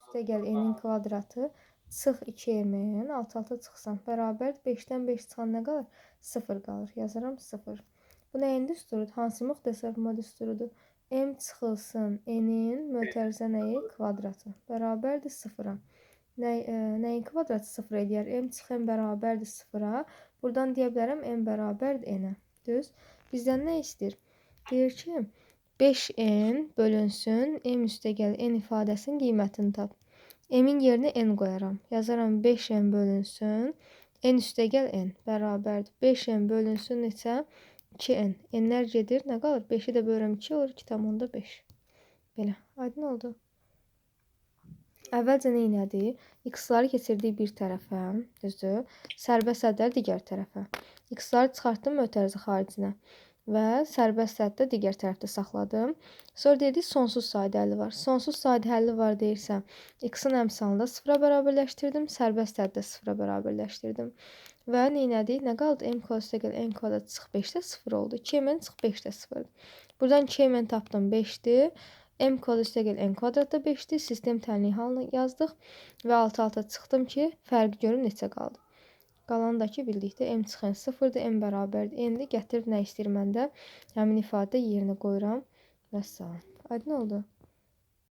üstə gəl n-in kvadratı çıx 2m-in alt-alta çıxsan bərabər 5-dən 5 çıxan nə qalır? 0 qalır. Yazaram 0. Bu nəyin düsturudur? Hansı müxtəsər hesabıma düsturudur? M çıxılsın n-in mötərizə nəyi? Kvadratı. Bərabərdir 0-a. Nəyin kvadratı 0 edər? M çıx n bərabərdir 0-a. Buradan deyə bilərəm n bərabərdir n-ə. Düz. Bizdən nə istəyir? Deyir ki, 5n bölünsün m üstə gəl n ifadəsinin qiymətini tap. M-in yerinə n qoyaram. Yazaram 5n bölünsün n üstə gəl n bərabərdir. 5n bölünsün neçə? 2n. N-lər gedir. Nə qalır? 5-i də bölürəm 2 olur. 2,5. Belə. Aydın oldu. Əvvəlcə nə elədi? X-ları keçirdik bir tərəfə. Düzdür? Sərbəst ədləri digər tərəfə. X-ları çıxartdım mötərizə xaricinə. Və sərbəst həddə digər tərəfdə saxladım. Sonra dedik sonsuz sayda həlli var. Sonsuz sayda həlli var deyirsə, x-in əmsalında 0-a bərabərləşdirdim, sərbəst həddə 0-a bərabərləşdirdim. Və nə elədik? Nə qaldı? M kvadrat üstə gəl n kvadrat çıx 5-də 0 oldu. 2m çıx 5-də 0. Buradan 2m tapdım 5-dir. M kvadrat üstə gəl n kvadratda 5-dir. Sistem tənliyi halını yazdıq və alt-alta çıxdım ki, fərqi görüm neçə qaldı. Qalanındakı bildikdə m çıxan 0-dır, m bərabərdir n-dir. Gətirib nə istəyir məndə? Həmin ifadə yerinə qoyuram. Vəssalam. Aydın oldu.